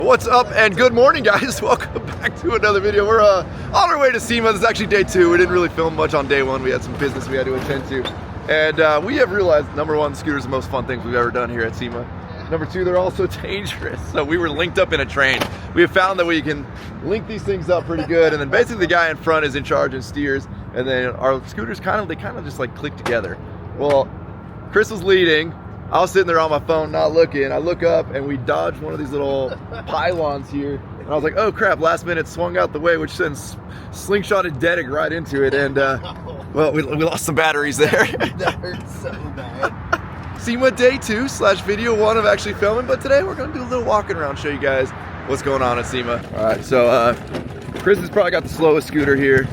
What's up and good morning, guys. Welcome back to another video. We're on our way to SEMA. This is actually day 2. We didn't really film much on day 1. We had some business we had to attend to. And we have realized, number 1, scooters are the most fun things we've ever done here at SEMA. Number 2, they're also dangerous. So we were linked up in a train. We have found that we can link these things up pretty good. And then basically the guy in front is in charge and steers. And then our scooters kind of just like click together. Well, Chris was leading. I was sitting there on my phone, not looking. I look up and we dodged one of these little pylons here. And I was like, oh crap, last minute swung out the way, which sends slingshotted Dedic right into it. And well, we lost some batteries there. That hurt so bad. SEMA day 2 / video 1 of actually filming, but today we're gonna do a little walking around, show you guys what's going on at SEMA. All right, so Chris has probably got the slowest scooter here.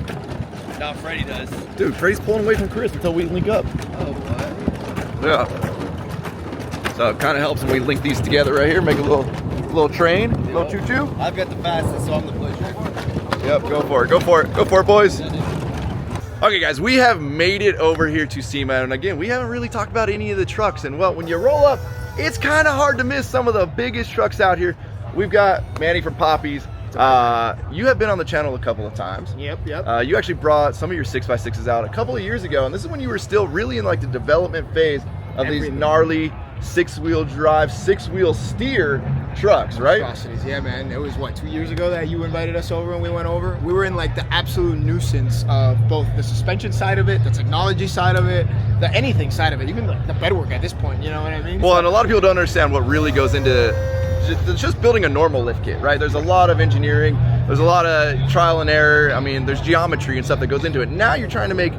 No, Freddie does. Dude, Freddie's pulling away from Chris until we link up. Oh, what? Yeah. So it kind of helps when we link these together right here, make a little train, little choo-choo. I've got the fastest, so I'm the pleasure. Yep, go for it, go for it, go for it, boys. Okay, guys, we have made it over here to SEMA, and again, we haven't really talked about any of the trucks. And well, when you roll up, it's kind of hard to miss some of the biggest trucks out here. We've got Manny from Poppy's. You have been on the channel a couple of times. Yep. You actually brought some of your 6x6s out a couple of years ago, and this is when you were still really in like the development phase of these gnarly 6-wheel drive, 6-wheel steer trucks, right? Atrocities, yeah, man. It was what, 2 years ago that you invited us over and we went over? We were in like the absolute nuisance of both the suspension side of it, the technology side of it, the anything side of it, even the bedwork at this point, you know what I mean? Well, and a lot of people don't understand what really goes into just building a normal lift kit, right? There's a lot of engineering, there's a lot of trial and error. I mean, there's geometry and stuff that goes into it. Now you're trying to make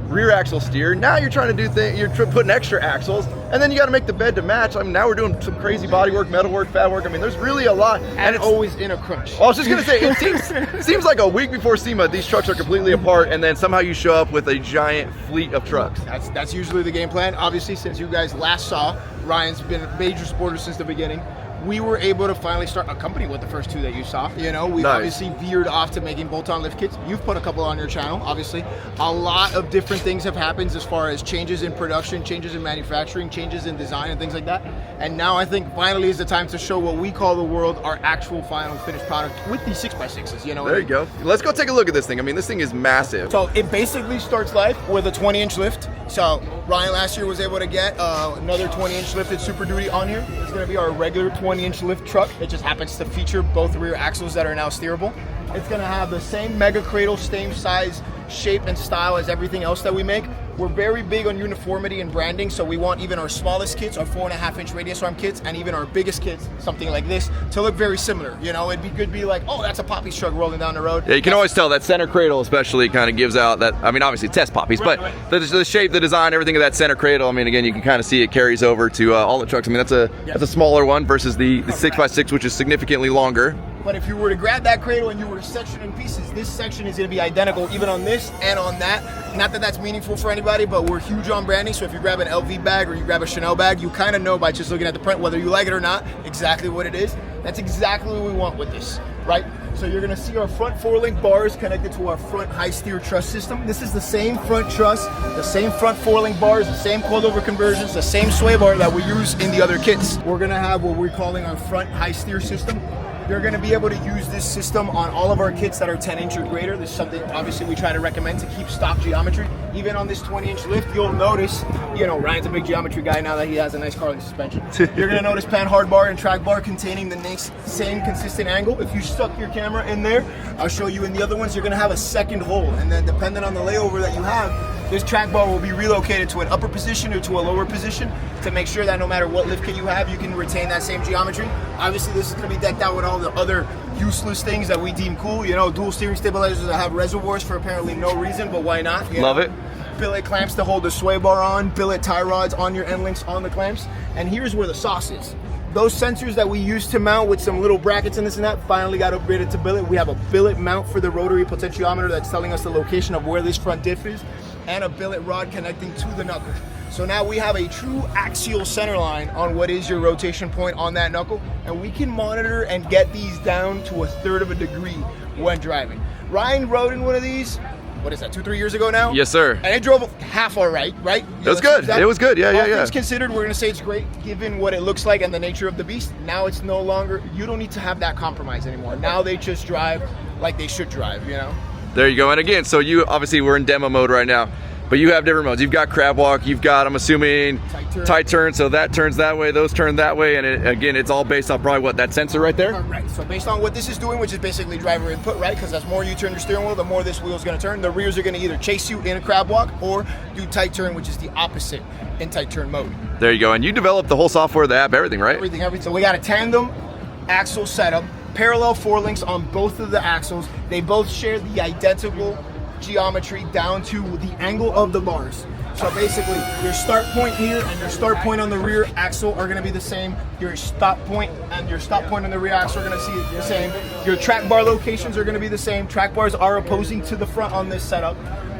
rear axle steer. Now you're trying to do things, you're putting extra axles, and then you got to make the bed to match. I mean, now we're doing some crazy body work, metal work, fat work. I mean, there's really a lot. And it's always in a crunch. Well, I was just gonna say, it seems like a week before SEMA, these trucks are completely apart, and then somehow you show up with a giant fleet of trucks. That's usually the game plan. Obviously, since you guys last saw, Ryan's been a major supporter since the beginning. We were able to finally start a company with the first 2 that you saw. You know, we obviously veered off to making bolt-on lift kits. You've put a couple on your channel, obviously. A lot of different things have happened as far as changes in production, changes in manufacturing, changes in design and things like that. And now I think finally is the time to show what we call the world our actual final finished product with these 6x6s, you know. There you go. Let's go take a look at this thing. I mean, this thing is massive. So it basically starts life with a 20-inch lift. So Ryan last year was able to get another 20-inch lifted Super Duty on here. It's gonna be our regular 20-inch lift truck. It just happens to feature both rear axles that are now steerable. It's gonna have the same mega cradle, same size, shape, and style as everything else that we make. We're very big on uniformity and branding, so we want even our smallest kits, our 4.5-inch radius arm kits, and even our biggest kits, something like this, to look very similar. You know, it'd be good to be like, oh, that's a Poppy's truck rolling down the road. Yeah, you can always tell that center cradle especially kind of gives out that, I mean, obviously test Poppy's, but the shape, the design, everything of that center cradle, I mean, again, you can kind of see it carries over to all the trucks. I mean, that's a smaller one versus the 6x6, which is significantly longer. But if you were to grab that cradle and you were to section in pieces, this section is going to be identical even on this and on that. Not that that's meaningful for anybody, but we're huge on branding. So if you grab an LV bag or you grab a Chanel bag, you kind of know by just looking at the print, whether you like it or not, exactly what it is. That's exactly what we want with this, right? So you're going to see our front 4-link bars connected to our front high steer truss system. This is the same front truss, the same front 4-link bars, the same coilover conversions, the same sway bar that we use in the other kits. We're going to have what we're calling our front high steer system. You're going to be able to use this system on all of our kits that are 10-inch or greater. This is something obviously we try to recommend to keep stock geometry. Even on this 20-inch lift, you'll notice, you know, Ryan's a big geometry guy now that he has a nice Carling suspension. You're going to notice pan hard bar and track bar containing the same consistent angle. If you stuck your camera in there, I'll show you in the other ones, you're going to have a second hole. And then depending on the layover that you have, this track bar will be relocated to an upper position or to a lower position to make sure that no matter what lift kit you have, you can retain that same geometry. Obviously, this is going to be decked out with all the other useless things that we deem cool. You know, dual steering stabilizers that have reservoirs for apparently no reason, but why not? Love it. Billet clamps to hold the sway bar on, billet tie rods on your end links on the clamps. And here's where the sauce is. Those sensors that we used to mount with some little brackets and this and that finally got upgraded to billet. We have a billet mount for the rotary potentiometer that's telling us the location of where this front diff is, and a billet rod connecting to the knuckle. So now we have a true axial center line on what is your rotation point on that knuckle, and we can monitor and get these down to 1/3 of a degree when driving. Ryan rode in one of these. what is that, 2-3 years ago now? Yes, sir. And it drove half all right, right? It was good. It was good. Yeah, All yeah. things considered, we're gonna say it's great given what it looks like and the nature of the beast. Now it's no longer, you don't need to have that compromise anymore. Now they just drive like they should drive, you know? There you go. And again, so you obviously we're in demo mode right now, but you have different modes. You've got crab walk, you've got, I'm assuming, tight turn, so that turns that way, those turn that way, and again, it's all based on probably what, that sensor right there? Right, so based on what this is doing, which is basically driver input, right? Because as more you turn your steering wheel, the more this wheel is going to turn. The rears are going to either chase you in a crab walk or do tight turn, which is the opposite in tight turn mode. There you go. And you developed the whole software, the app, everything, right? Everything. So we got a tandem axle setup, parallel four-links on both of the axles. They both share the identical geometry down to the angle of the bars. So basically, your start point here and your start point on the rear axle are going to be the same. Your stop point and your stop point on the rear axle are going to see the same. Your track bar locations are going to be the same. Track bars are opposing to the front on this setup.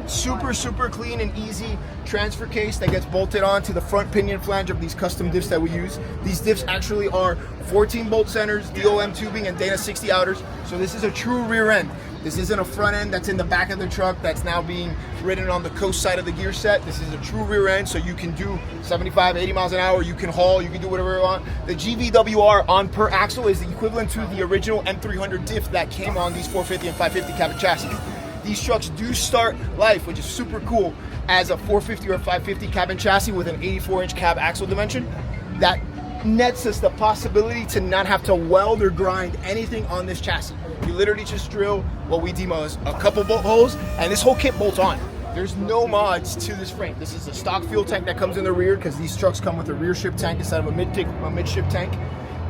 Super, super clean and easy transfer case that gets bolted onto the front pinion flange of these custom diffs that we use. These diffs actually are 14 bolt centers, DOM tubing, and Dana 60 outers. So this is a true rear end. This isn't a front end that's in the back of the truck that's now being ridden on the coast side of the gear set. This is a true rear end, so you can do 75, 80 miles an hour, you can haul, you can do whatever you want. The GVWR on per axle is the equivalent to the original M300 diff that came on these 450 and 550 cabin chassis. These trucks do start life, which is super cool, as a 450 or 550 cabin chassis with an 84-inch cab axle dimension. That nets us the possibility to not have to weld or grind anything on this chassis. You literally just drill what we demo is a couple bolt holes, and this whole kit bolts on. There's no mods to this frame. This is a stock fuel tank that comes in the rear because these trucks come with a rear ship tank instead of a midship tank.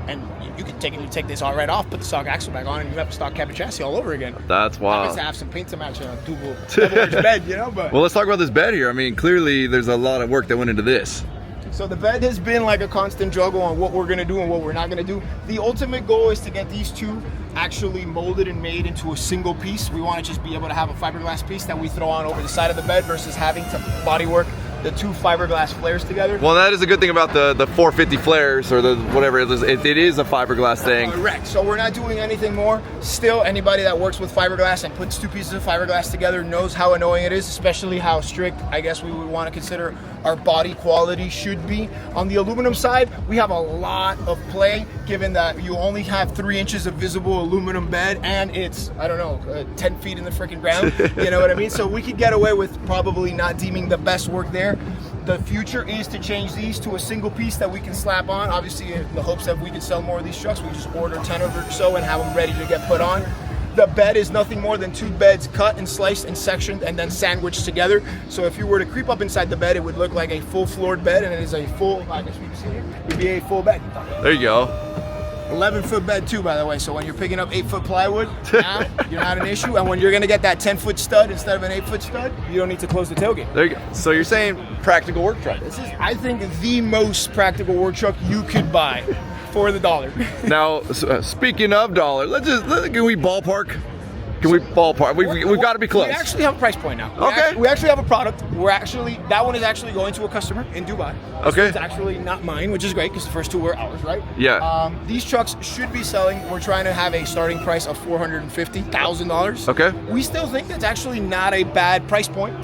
And you can take this all right off, put the stock axle back on, and you have a stock cabin chassis all over again. That's wild. Happens to have some paint to match a double-edged bed, you know. But well, let's talk about this bed here. I mean, clearly there's a lot of work that went into this. So the bed has been like a constant juggle on what we're gonna do and what we're not gonna do. The ultimate goal is to get these two actually molded and made into a single piece. We wanna just be able to have a fiberglass piece that we throw on over the side of the bed versus having to bodywork the two fiberglass flares together. Well, that is a good thing about the 450 flares or the whatever it is a fiberglass thing. Correct. So we're not doing anything more. Still, anybody that works with fiberglass and puts two pieces of fiberglass together knows how annoying it is, especially how strict I guess we would want to consider our body quality should be. On the aluminum side, we have a lot of play given that you only have 3 inches of visible aluminum bed and it's, I don't know, 10 feet in the freaking ground. You know what I mean? So we could get away with probably not deeming the best work there. The future is to change these to a single piece that we can slap on. Obviously, in the hopes that we can sell more of these trucks, we just order 10 of or so and have them ready to get put on. The bed is nothing more than 2 beds cut and sliced and sectioned and then sandwiched together. So if you were to creep up inside the bed, it would look like a full floored bed, and it is a full, I guess we can see here, it would be a full bed. There you go. 11-foot bed too, by the way. So when you're picking up 8-foot plywood, now you're not an issue. And when you're gonna get that 10-foot stud instead of an 8-foot stud, you don't need to close the tailgate. There you go. So you're saying practical work truck. This is, I think, the most practical work truck you could buy for the dollar. Now, speaking of dollar, can we ballpark? Can we ballpark? We've got to be close. We actually have a price point now. Okay. We actually have a product. That one is actually going to a customer in Dubai. Okay. It's actually not mine, which is great because the first 2 were ours, right? Yeah. These trucks should be selling. We're trying to have a starting price of $450,000. Okay. We still think that's actually not a bad price point.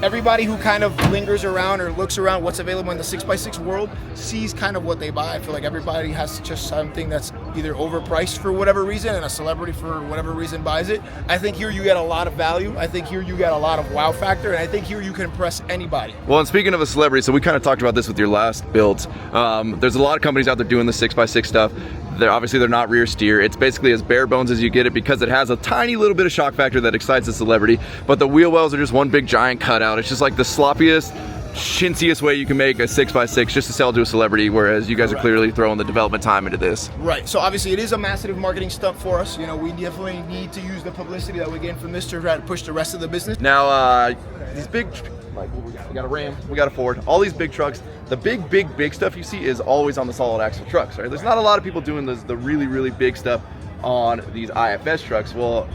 Everybody who kind of lingers around or looks around what's available in the 6x6 world sees kind of what they buy. I feel like everybody has just something that's either overpriced for whatever reason and a celebrity for whatever reason buys it. I think here you get a lot of value. I think here you get a lot of wow factor, and I think here you can impress anybody. Well, and speaking of a celebrity, so we kind of talked about this with your last builds. There's a lot of companies out there doing the 6x6 stuff. They're not rear steer. It's basically as bare bones as you get it because it has a tiny little bit of shock factor that excites the celebrity, but the wheel wells are just one big giant cutout. It's just like the sloppiest, chintziest way you can make a 6x6 just to sell to a celebrity, whereas you guys are clearly throwing the development time into this. Right, so obviously it is a massive marketing stunt for us. You know, we definitely need to use the publicity that we gain from this to try to push the rest of the business. Now, these big, like we got a Ram, we got a Ford, all these big trucks, the big stuff you see is always on the solid axle trucks, right? There's not a lot of people doing the really big stuff on these IFS trucks. Well,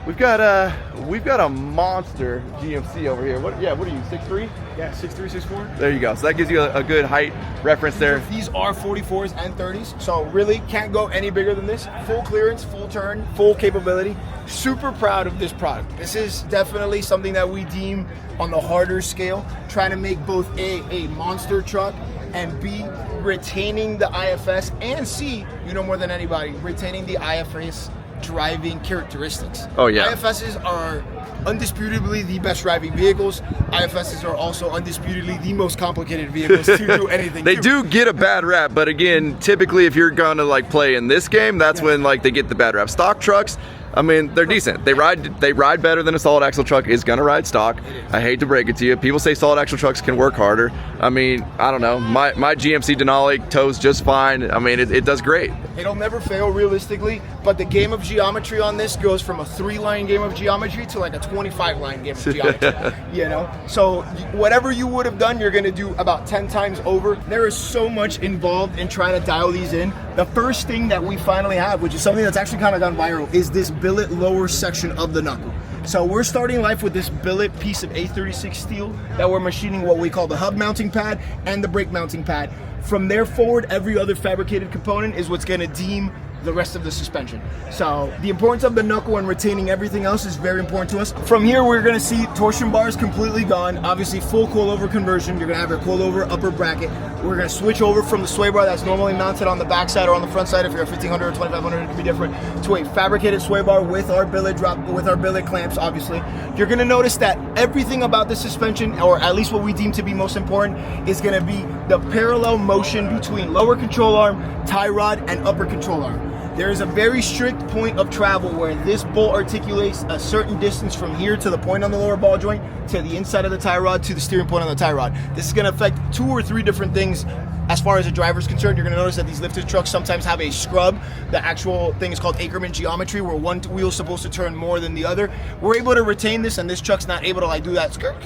we've got a monster GMC over here. What are you, 6'3"? Yeah, 6'3", 6'4". There you go. So that gives you a good height reference there. These are 44s and 30s, so really can't go any bigger than this. Full clearance, full turn, full capability. Super proud of this product. This is definitely something that we deem on the harder scale, trying to make both a monster truck and B, retaining the IFS, and C, you know more than anybody, retaining the IFS driving characteristics. Oh yeah. IFSs are undisputably the best driving vehicles. IFSs are also undisputably the most complicated vehicles to do anything. They do get a bad rap, but again, typically if you're gonna like play in this game, that's when like they get the bad rap. Stock trucks, I mean, they're decent. They ride better than a solid axle truck is gonna ride stock. I hate to break it to you. People say solid axle trucks can work harder. I mean, I don't know. My GMC Denali tows just fine. I mean, it does great. It'll never fail realistically, but the game of geometry on this goes from a 3-line game of geometry to like a 25-line game of geometry. You know, so whatever you would have done, you're gonna do about 10 times over. There is so much involved in trying to dial these in. The first thing that we finally have, which is something that's actually kind of gone viral, is this billet lower section of the knuckle. So we're starting life with this billet piece of A36 steel that we're machining what we call the hub mounting pad and the brake mounting pad. From there forward, every other fabricated component is what's gonna deem the rest of the suspension. So the importance of the knuckle and retaining everything else is very important to us. From here, we're gonna see torsion bars completely gone. Obviously, full coilover conversion. You're gonna have your coilover upper bracket. We're gonna switch over from the sway bar that's normally mounted on the backside or on the front side. If you're a 1500 or 2500, it can be different, to a fabricated sway bar with our billet drop, with our billet clamps, obviously. You're gonna notice that everything about the suspension, or at least what we deem to be most important, is gonna be the parallel motion between lower control arm, tie rod, and upper control arm. There is a very strict point of travel where this bolt articulates a certain distance from here to the point on the lower ball joint, to the inside of the tie rod, to the steering point on the tie rod. This is going to affect 2 or 3 different things. As far as the driver is concerned, you're going to notice that these lifted trucks sometimes have a scrub. The actual thing is called Ackerman geometry, where one wheel is supposed to turn more than the other. We're able to retain this, and this truck's not able to like do that skirt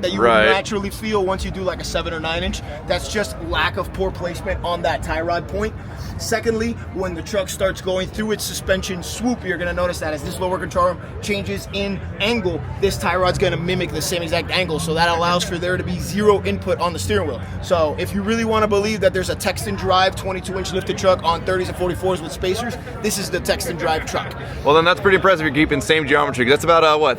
that you would naturally feel once you do like a 7 or 9 inch. That's just lack of poor placement on that tie rod point. Secondly, when the truck starts going through its suspension swoop, you're going to notice that as this lower control arm changes in angle, this tie rod's going to mimic the same exact angle. So that allows for there to be 0 input on the steering wheel. So if you really want to believe that there's a text and drive 22-inch lifted truck on 30s and 44s with spacers, this is the text and drive truck. Well, then that's pretty impressive. You're keeping same geometry. That's about what?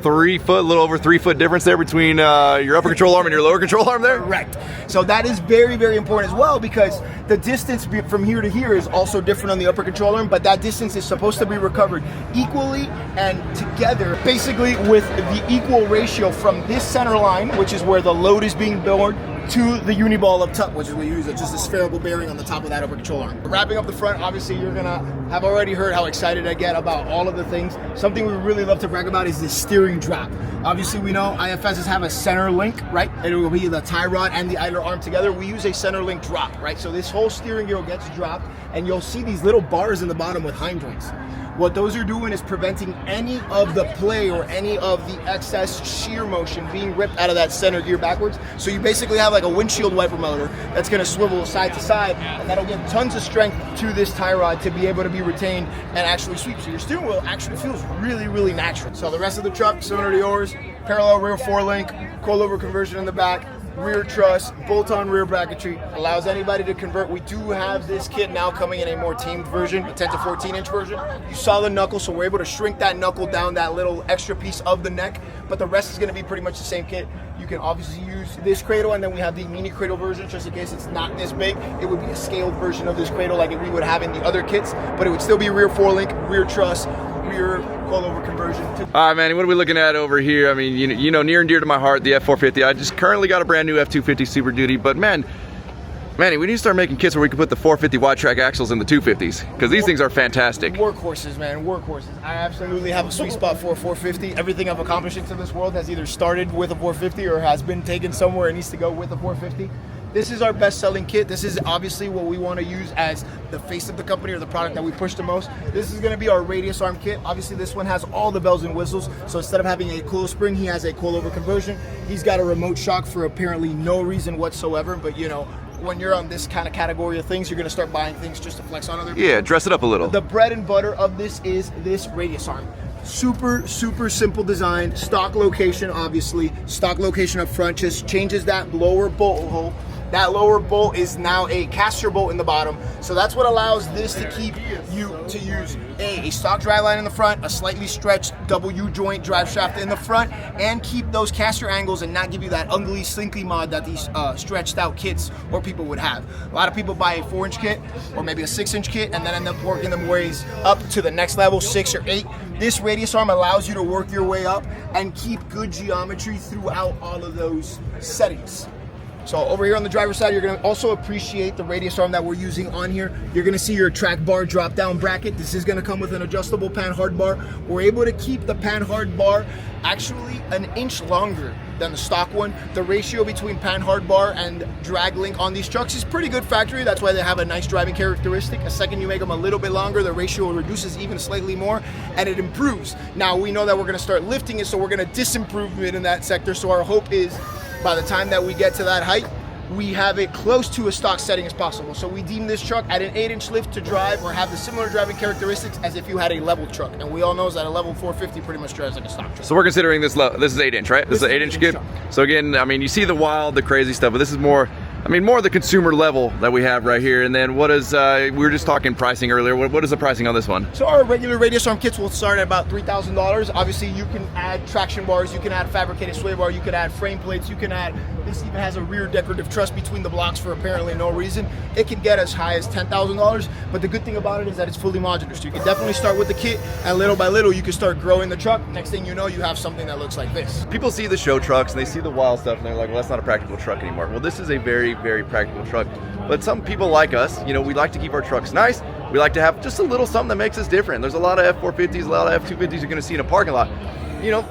3 foot, a little over 3 foot difference there between your upper control arm and your lower control arm there? Correct. So that is very, very important as well, because the distance from here to here is also different on the upper control arm, but that distance is supposed to be recovered equally and together, basically with the equal ratio from this center line, which is where the load is being borne, to the uniball up top, which is what you use, just a spherical bearing on the top of that upper control arm. Wrapping up the front, obviously you're gonna have already heard how excited I get about all of the things. Something we really love to brag about is the steering drop. Obviously we know IFSs have a center link, right? It will be the tie rod and the idler arm together. We use a center link drop, right? So this whole steering gear gets dropped, and you'll see these little bars in the bottom with hind joints. What those are doing is preventing any of the play or any of the excess shear motion being ripped out of that center gear backwards. So you basically have like a windshield wiper motor that's going to swivel side to side, and that'll give tons of strength to this tie rod to be able to be retained and actually sweep. So your steering wheel actually feels really, really natural. So the rest of the truck, similar to yours, parallel rear 4-link, coilover conversion in the back, rear truss, bolt-on rear bracketry, allows anybody to convert. We do have this kit now coming in a more tamed version, a 10 to 14 inch version. You saw the knuckle, so we're able to shrink that knuckle down, that little extra piece of the neck, but the rest is going to be pretty much the same kit. You can obviously use this cradle, and then we have the mini cradle version, just in case it's not this big. It would be a scaled version of this cradle like we would have in the other kits, but it would still be rear 4-link, rear truss, rear coilover conversion. All right, Manny, what are we looking at over here? I mean, you know, near and dear to my heart, the F450. I just currently got a brand new F250 Super Duty, but Manny, we need to start making kits where we can put the 450 wide track axles in the 250s, because these things are fantastic. Workhorses, man, workhorses. I absolutely have a sweet spot for a 450. Everything I've accomplished into this world has either started with a 450 or has been taken somewhere and needs to go with a 450. This is our best-selling kit. This is obviously what we want to use as the face of the company, or the product that we push the most. This is going to be our radius arm kit. Obviously, this one has all the bells and whistles. So instead of having a coil spring, he has a coilover conversion. He's got a remote shock for apparently no reason whatsoever. But you know, when you're on this kind of category of things, you're going to start buying things just to flex on other people. Yeah, dress it up a little. The bread and butter of this is this radius arm. Super simple design. Stock location, obviously. Stock location up front just changes that lower bolt hole. That lower bolt is now a caster bolt in the bottom. So that's what allows this to keep you to use a stock driveline in the front, a slightly stretched double U-joint drive shaft in the front, and keep those caster angles and not give you that ugly slinky mod that these stretched out kits or people would have. A lot of people buy a 4-inch kit or maybe a 6-inch kit and then end up working them ways up to the next level, 6 or 8. This radius arm allows you to work your way up and keep good geometry throughout all of those settings. So over here on the driver's side, you're gonna also appreciate the radius arm that we're using on here. You're gonna see your track bar drop down bracket. This is gonna come with an adjustable pan hard bar. We're able to keep the pan hard bar actually an inch longer than the stock one. The ratio between pan hard bar and drag link on these trucks is pretty good factory. That's why they have a nice driving characteristic. A second you make them a little bit longer, the ratio reduces even slightly more and it improves. Now we know that we're gonna start lifting it, so we're gonna disimprove it in that sector. So our hope is by the time that we get to that height, we have it close to a stock setting as possible. So we deem this truck at an 8-inch lift to drive or have the similar driving characteristics as if you had a level truck. And we all know that a level 450 pretty much drives like a stock truck. So we're considering this is 8-inch, right? This is an 8-inch kit. So again, I mean, you see the wild, the crazy stuff, but this is more, I mean, more the consumer level that we have right here. And then what is, we were just talking pricing earlier. What is the pricing on this one? So our regular radius arm kits will start at about $3,000. Obviously you can add traction bars, you can add fabricated sway bar, you can add frame plates, you can add, this even has a rear decorative truss between the blocks for apparently no reason. It can get as high as $10,000, but the good thing about it is that it's fully modular. So you can definitely start with the kit and little by little you can start growing the truck. Next thing you know, you have something that looks like this. People see the show trucks and they see the wild stuff and they're like, well, that's not a practical truck anymore. Well, this is a very practical truck. But some people like us, you know, we like to keep our trucks nice. We like to have just a little something that makes us different. There's a lot of F450s, a lot of F250s you're gonna see in a parking lot. You know,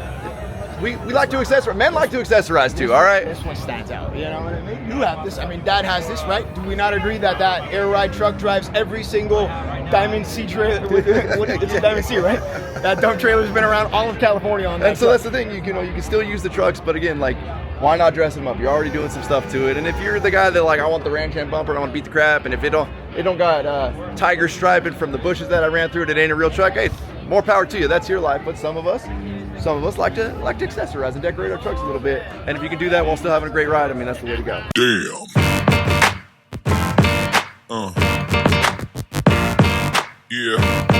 we like to accessorize. Men like to accessorize too, all right? This one stands out, you know what I mean? You have this, I mean, Dad has this, right? Do we not agree that that air ride truck drives every single Diamond C trailer? It's a Diamond C, right? That dump trailer's been around all of California on that. And so that's the thing, you can still use the trucks, but again, like, why not dress them up? You're already doing some stuff to it. And if you're the guy that like, I want the Ram Champ bumper, I want to beat the crap, and if it don't got tiger striping from the bushes that I ran through, it ain't a real truck. Hey, more power to you. That's your life. But some of us like to accessorize and decorate our trucks a little bit. And if you can do that while still having a great ride, I mean, that's the way to go. Damn. Yeah.